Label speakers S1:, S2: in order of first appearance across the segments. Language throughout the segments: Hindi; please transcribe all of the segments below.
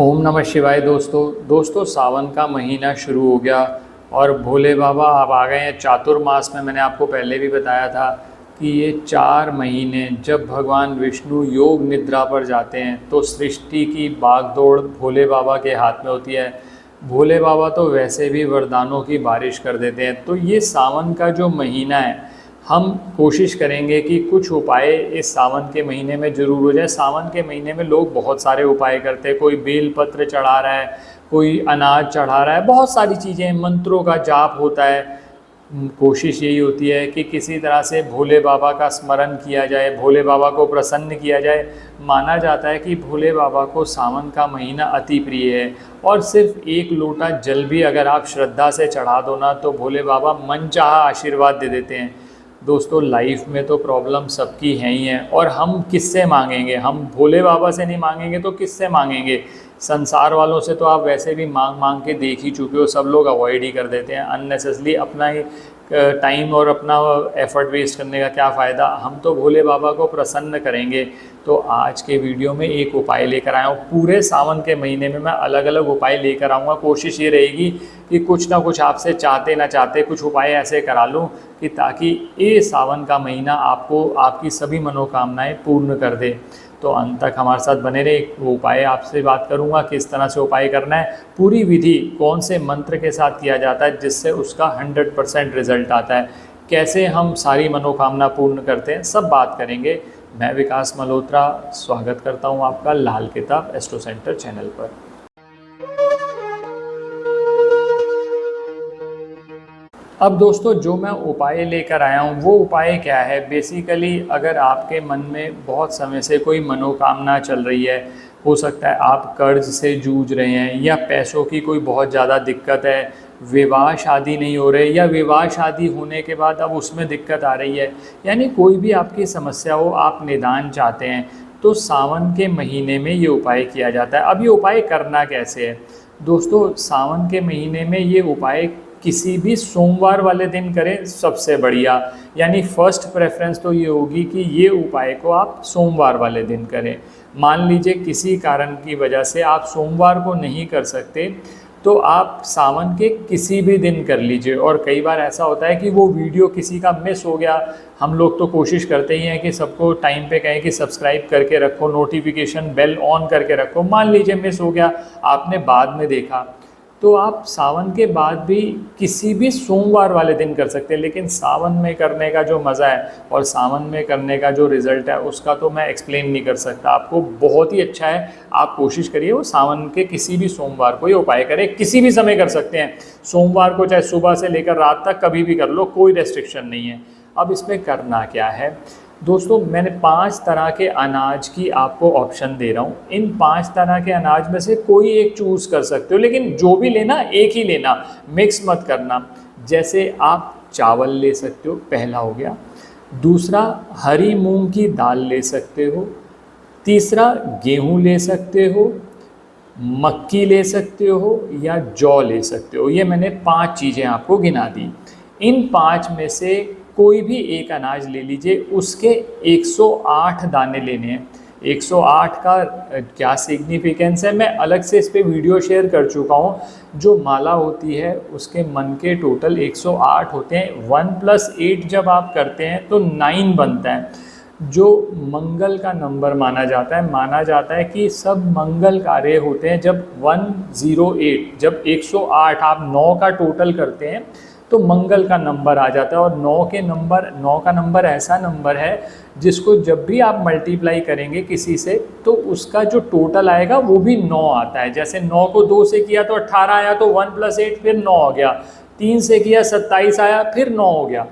S1: ओम नमः शिवाय। दोस्तों सावन का महीना शुरू हो गया और भोले बाबा आप आ गए हैं चातुर्मास में। मैंने आपको पहले भी बताया था कि ये 4 महीने जब भगवान विष्णु योग निद्रा पर जाते हैं तो सृष्टि की बागडोर भोले बाबा के हाथ में होती है। भोले बाबा तो वैसे भी वरदानों की बारिश कर देते हैं। तो ये सावन का जो महीना है, हम कोशिश करेंगे कि कुछ उपाय इस सावन के महीने में ज़रूर हो जाए। सावन के महीने में लोग बहुत सारे उपाय करते हैं। कोई बेल पत्र चढ़ा रहा है, कोई अनाज चढ़ा रहा है, बहुत सारी चीज़ें, मंत्रों का जाप होता है। कोशिश यही होती है कि किसी तरह से भोले बाबा का स्मरण किया जाए, भोले बाबा को प्रसन्न किया जाए। माना जाता है कि भोले बाबा को सावन का महीना अति प्रिय है और सिर्फ एक लोटा जल भी अगर आप श्रद्धा से चढ़ा दो ना तो भोले बाबा मनचाहा आशीर्वाद दे देते हैं। दोस्तों लाइफ में तो प्रॉब्लम सबकी हैं ही हैं और हम किससे मांगेंगे? हम भोले बाबा से नहीं मांगेंगे तो किससे मांगेंगे? संसार वालों से तो आप वैसे भी मांग मांग के देख ही चुके हो, सब लोग अवॉइड ही कर देते हैं। अननेसेसरी अपना ही टाइम और अपना एफर्ट वेस्ट करने का क्या फ़ायदा। हम तो भोले बाबा को प्रसन्न करेंगे। तो आज के वीडियो में एक उपाय लेकर आया हूँ। पूरे सावन के महीने में मैं अलग अलग उपाय लेकर आऊँगा। कोशिश ये रहेगी कि कुछ ना कुछ आपसे चाहते ना चाहते कुछ उपाय ऐसे करा लूँ कि ताकि ये सावन का महीना आपको आपकी सभी मनोकामनाएं पूर्ण कर दे। तो अंत तक हमारे साथ बने रहे। वो उपाय आपसे बात करूंगा, किस तरह से उपाय करना है, पूरी विधि कौन से मंत्र के साथ किया जाता है जिससे उसका 100% रिजल्ट आता है, कैसे हम सारी मनोकामना पूर्ण करते हैं, सब बात करेंगे। मैं विकास मल्होत्रा स्वागत करता हूं आपका लाल किताब एस्ट्रो सेंटर चैनल पर। अब दोस्तों जो मैं उपाय लेकर आया हूँ वो उपाय क्या है? बेसिकली अगर आपके मन में बहुत समय से कोई मनोकामना चल रही है, हो सकता है आप कर्ज से जूझ रहे हैं या पैसों की कोई बहुत ज़्यादा दिक्कत है, विवाह शादी नहीं हो रहे या विवाह शादी होने के बाद अब उसमें दिक्कत आ रही है, यानी कोई भी आपकी समस्या हो, आप निदान चाहते हैं, तो सावन के महीने में ये उपाय किया जाता है। अब ये उपाय करना कैसे है दोस्तों? सावन के महीने में ये उपाय किसी भी सोमवार वाले दिन करें सबसे बढ़िया। यानी फर्स्ट प्रेफरेंस तो ये होगी कि ये उपाय को आप सोमवार वाले दिन करें। मान लीजिए किसी कारण की वजह से आप सोमवार को नहीं कर सकते तो आप सावन के किसी भी दिन कर लीजिए। और कई बार ऐसा होता है कि वो वीडियो किसी का मिस हो गया। हम लोग तो कोशिश करते ही हैं कि सबको टाइम पे कहें कि सब्सक्राइब करके रखो, नोटिफिकेशन बेल ऑन करके रखो। मान लीजिए मिस हो गया, आपने बाद में देखा, तो आप सावन के बाद भी किसी भी सोमवार वाले दिन कर सकते हैं। लेकिन सावन में करने का जो मज़ा है और सावन में करने का जो रिज़ल्ट है उसका तो मैं एक्सप्लेन नहीं कर सकता आपको। बहुत ही अच्छा है, आप कोशिश करिए वो सावन के किसी भी सोमवार को ये उपाय करें। किसी भी समय कर सकते हैं, सोमवार को चाहे सुबह से लेकर रात तक कभी भी कर लो, कोई रेस्ट्रिक्शन नहीं है। अब इसमें करना क्या है दोस्तों? मैंने 5 तरह के अनाज की आपको ऑप्शन दे रहा हूँ। इन 5 तरह के अनाज में से कोई एक चूज़ कर सकते हो, लेकिन जो भी लेना एक ही लेना, मिक्स मत करना। जैसे आप चावल ले सकते हो, पहला हो गया। दूसरा, हरी मूंग की दाल ले सकते हो। तीसरा, गेहूँ ले सकते हो, मक्की ले सकते हो या जौ ले सकते हो। ये मैंने 5 चीज़ें आपको गिना दी। इन 5 में से कोई भी एक अनाज ले लीजिए, उसके 108 दाने लेने हैं। 108 का क्या सिग्निफिकेंस है मैं अलग से इस पे वीडियो शेयर कर चुका हूँ। जो माला होती है उसके मन के टोटल 108 होते हैं। 1 + 8 जब आप करते हैं तो 9 बनता है, जो मंगल का नंबर माना जाता है कि सब मंगल कार्य होते हैं जब 108, जब 108 आप 9 का टोटल करते हैं तो मंगल का नंबर आ जाता है। और 9 का नंबर ऐसा नंबर है जिसको जब भी आप मल्टीप्लाई करेंगे किसी से तो उसका जो टोटल आएगा वो भी 9 आता है। जैसे 9 को 2 से किया तो 18 आया, तो 1 + 8 फिर 9 हो गया। 3 से किया 27 आया, फिर 9 हो गया।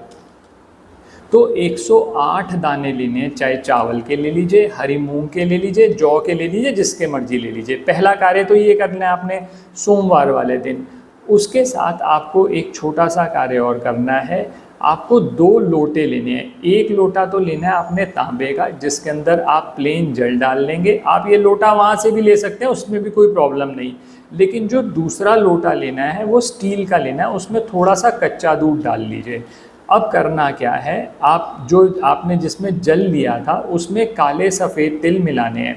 S1: तो 108 दाने लेने हैं, चाहे चावल के ले लीजिए, हरी मूंग के ले लीजिए, जौ के ले लीजिए, जिसके मर्जी ले लीजिए। पहला कार्य तो ये करना है आपने सोमवार वाले दिन। उसके साथ आपको एक छोटा सा कार्य और करना है। आपको 2 लोटे लेने हैं। एक लोटा तो लेना है आपने तांबे का, जिसके अंदर आप प्लेन जल डाल लेंगे। आप ये लोटा वहाँ से भी ले सकते हैं, उसमें भी कोई प्रॉब्लम नहीं। लेकिन जो दूसरा लोटा लेना है वो स्टील का लेना है, उसमें थोड़ा सा कच्चा दूध डाल लीजिए। अब करना क्या है, आप जो आपने जिसमें जल लिया था उसमें काले सफ़ेद तिल मिलाने हैं।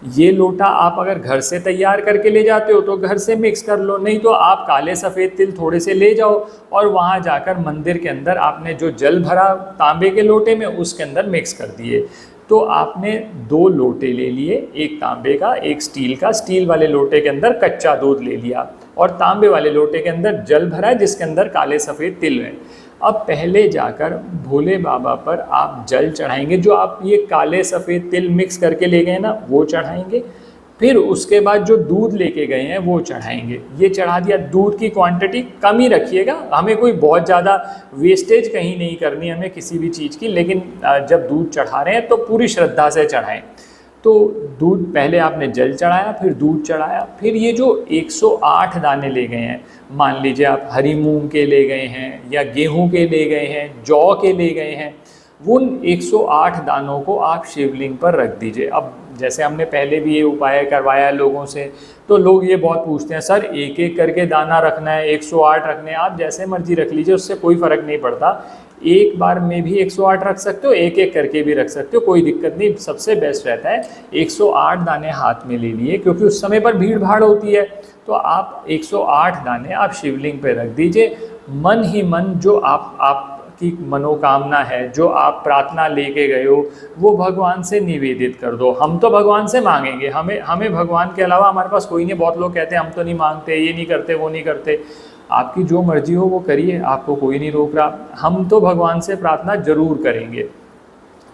S1: ये लोटा आप अगर घर से तैयार करके ले जाते हो तो घर से मिक्स कर लो, नहीं तो आप काले सफ़ेद तिल थोड़े से ले जाओ और वहाँ जाकर मंदिर के अंदर आपने जो जल भरा तांबे के लोटे में उसके अंदर मिक्स कर दिए। तो आपने 2 लोटे ले लिए, एक तांबे का एक स्टील का, स्टील वाले लोटे के अंदर कच्चा दूध ले लिया और तांबे वाले लोटे के अंदर जल भरा है जिसके अंदर काले सफ़ेद तिल है। अब पहले जाकर भोले बाबा पर आप जल चढ़ाएंगे, जो आप ये काले सफ़ेद तिल मिक्स करके ले गए ना वो चढ़ाएंगे। फिर उसके बाद जो दूध लेके गए हैं वो चढ़ाएंगे। ये चढ़ा दिया, दूध की क्वांटिटी कम ही रखिएगा, हमें कोई बहुत ज़्यादा वेस्टेज कहीं नहीं करनी हमें किसी भी चीज़ की, लेकिन जब दूध चढ़ा रहे हैं तो पूरी श्रद्धा से चढ़ाएं। तो दूध, पहले आपने जल चढ़ाया, फिर दूध चढ़ाया, फिर ये जो 108 दाने ले गए हैं, मान लीजिए आप हरी मूंग के ले गए हैं या गेहूं के ले गए हैं, जौ के ले गए हैं, उन 108 दानों को आप शिवलिंग पर रख दीजिए। अब जैसे हमने पहले भी ये उपाय करवाया है लोगों से, तो लोग ये बहुत पूछते हैं सर एक एक करके दाना रखना है, 108 रखने हैं। आप जैसे मर्जी रख लीजिए, उससे कोई फ़र्क नहीं पड़ता। एक बार में भी 108 रख सकते हो, एक एक करके भी रख सकते हो, कोई दिक्कत नहीं। सबसे बेस्ट रहता है 108 दाने हाथ में ले लिए, क्योंकि उस समय पर भीड़ भाड़ होती है। तो आप 108 दाने आप शिवलिंग पे रख दीजिए। मन ही मन जो आपकी मनोकामना है, जो आप प्रार्थना लेके गए हो, वो भगवान से निवेदित कर दो। हम तो भगवान से मांगेंगे, हमें भगवान के अलावा हमारे पास कोई नहीं। बहुत लोग कहते हैं हम तो नहीं मांगते, ये नहीं करते, वो नहीं करते। आपकी जो मर्जी हो वो करिए, आपको कोई नहीं रोक रहा। हम तो भगवान से प्रार्थना जरूर करेंगे।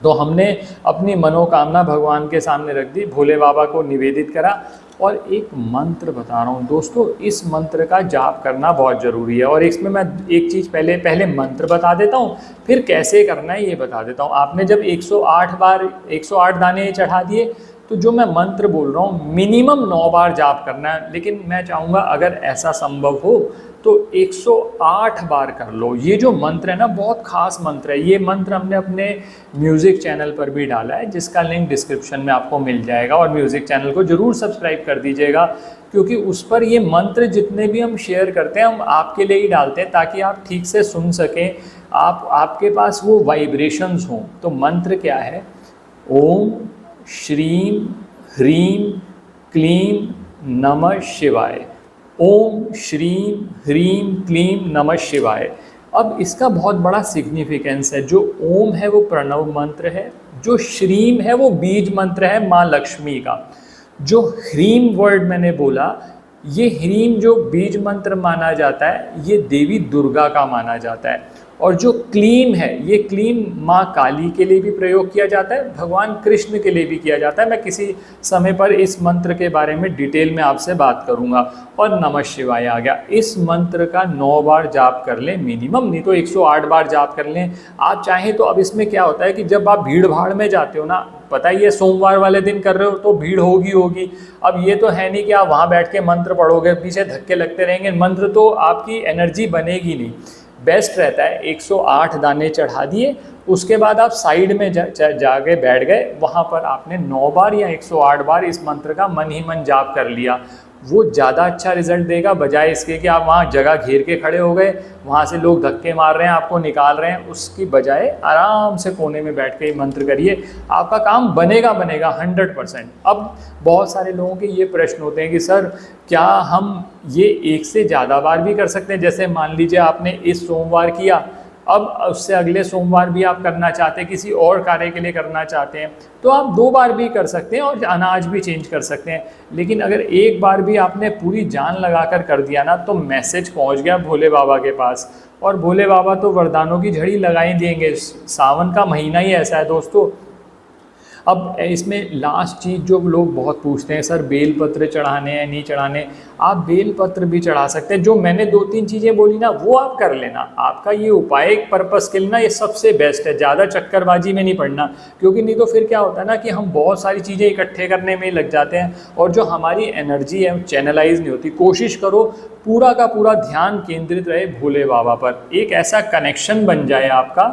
S1: तो हमने अपनी मनोकामना भगवान के सामने रख दी, भोले बाबा को निवेदित करा। और एक मंत्र बता रहा हूँ दोस्तों, इस मंत्र का जाप करना बहुत ज़रूरी है। और इसमें मैं एक चीज़ पहले मंत्र बता देता हूँ, फिर कैसे करना है ये बता देता हूँ। आपने जब 108 दाने चढ़ा दिए, तो जो मैं मंत्र बोल रहा हूँ मिनिमम 9 बार जाप करना है। लेकिन मैं चाहूँगा अगर ऐसा संभव हो तो 108 बार कर लो। ये जो मंत्र है ना बहुत ख़ास मंत्र है। ये मंत्र हमने अपने म्यूज़िक चैनल पर भी डाला है, जिसका लिंक डिस्क्रिप्शन में आपको मिल जाएगा। और म्यूज़िक चैनल को ज़रूर सब्सक्राइब कर दीजिएगा, क्योंकि उस पर ये मंत्र जितने भी हम शेयर करते हैं हम आपके लिए ही डालते हैं, ताकि आप ठीक से सुन सकें, आपके पास वो वाइब्रेशंस हों। तो मंत्र क्या है, ओम श्रीम ह्रीम क्लीम नमः शिवाय। ओम श्रीम ह्रीम क्लीम नमः शिवाय। अब इसका बहुत बड़ा सिग्निफिकेंस है। जो ओम है वो प्रणव मंत्र है, जो श्रीम है वो बीज मंत्र है माँ लक्ष्मी का। जो ह्रीम वर्ड मैंने बोला, ये ह्रीम जो बीज मंत्र माना जाता है, ये देवी दुर्गा का माना जाता है। और जो क्लीम है, ये क्लीम माँ काली के लिए भी प्रयोग किया जाता है, भगवान कृष्ण के लिए भी किया जाता है। मैं किसी समय पर इस मंत्र के बारे में डिटेल में आपसे बात करूँगा। और नमः शिवाय आ गया। इस मंत्र का 9 बार जाप कर लें मिनिमम, नहीं तो 108 बार जाप कर लें आप चाहें तो। अब इसमें क्या होता है कि जब आप भीड़ भाड़ में जाते हो ना, पता ही है सोमवार वाले दिन कर रहे हो तो भीड़ होगी। अब ये तो है नहीं कि आप वहाँ बैठ के मंत्र पढ़ोगे, पीछे धक्के लगते रहेंगे, मंत्र तो आपकी एनर्जी बनेगी नहीं। बेस्ट रहता है 108 दाने चढ़ा दिए, उसके बाद आप साइड में जाके बैठ गए, वहाँ पर आपने 9 बार या 108 बार इस मंत्र का मन ही मन जाप कर लिया। वो ज़्यादा अच्छा रिजल्ट देगा, बजाय इसके कि आप वहाँ जगह घेर के खड़े हो गए, वहाँ से लोग धक्के मार रहे हैं, आपको निकाल रहे हैं। उसकी बजाय आराम से कोने में बैठ के मंत्र करिए, आपका काम बनेगा 100%। अब बहुत सारे लोगों के ये प्रश्न होते हैं कि सर क्या हम ये एक से ज़्यादा बार भी कर सकते हैं? जैसे मान लीजिए आपने इस सोमवार किया, अब उससे अगले सोमवार भी आप करना चाहते हैं, किसी और कार्य के लिए करना चाहते हैं, तो आप 2 बार भी कर सकते हैं और अनाज भी चेंज कर सकते हैं। लेकिन अगर एक बार भी आपने पूरी जान लगाकर कर दिया ना, तो मैसेज पहुंच गया भोले बाबा के पास, और भोले बाबा तो वरदानों की झड़ी लगा ही देंगे। सावन का महीना ही ऐसा है दोस्तों। अब इसमें लास्ट चीज़ जो लोग बहुत पूछते हैं, सर बेलपत्र चढ़ाने हैं नहीं चढ़ाने? आप बेलपत्र भी चढ़ा सकते हैं। जो मैंने 2-3 चीज़ें बोली ना वो आप कर लेना। आपका ये उपाय एक पर्पस के लिए ना ये सबसे बेस्ट है। ज़्यादा चक्करबाजी में नहीं पड़ना, क्योंकि नहीं तो फिर क्या होता है ना कि हम बहुत सारी चीज़ें इकट्ठे करने में लग जाते हैं और जो हमारी एनर्जी है चैनलाइज नहीं होती। कोशिश करो पूरा का पूरा ध्यान केंद्रित रहे भोले बाबा पर, एक ऐसा कनेक्शन बन जाए आपका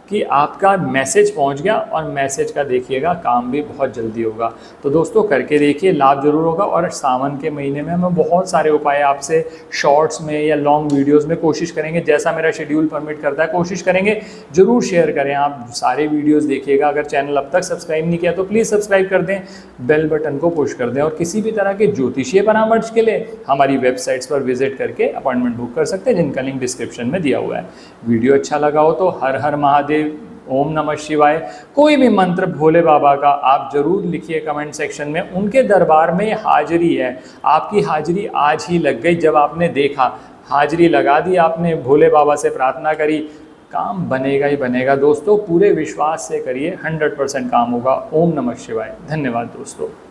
S1: कि आपका मैसेज पहुंच गया और मैसेज का देखिएगा काम भी बहुत जल्दी होगा। तो दोस्तों करके देखिए, लाभ जरूर होगा। और सावन के महीने में हम बहुत सारे उपाय आपसे शॉर्ट्स में या लॉन्ग वीडियोस में कोशिश करेंगे, जैसा मेरा शेड्यूल परमिट करता है कोशिश करेंगे, जरूर शेयर करें। आप सारे वीडियोस देखिएगा। अगर चैनल अब तक सब्सक्राइब नहीं किया तो प्लीज़ सब्सक्राइब कर दें, बेल बटन को पुश कर दें। और किसी भी तरह के ज्योतिषीय परामर्श के लिए हमारी वेबसाइट्स पर विजिट करके अपॉइंटमेंट बुक कर सकते हैं, जिनका लिंक डिस्क्रिप्शन में दिया हुआ है। वीडियो अच्छा लगा हो तो हर हर महादेव, ओम नमः शिवाय, कोई भी मंत्र भोले बाबा का आप जरूर लिखिए कमेंट सेक्शन में। उनके दरबार में हाजिरी है, आपकी हाजिरी आज ही लग गई। जब आपने देखा, हाजिरी लगा दी आपने, भोले बाबा से प्रार्थना करी, काम बनेगा ही बनेगा दोस्तों। पूरे विश्वास से करिए, 100% काम होगा। ओम नमः शिवाय। धन्यवाद दोस्तों।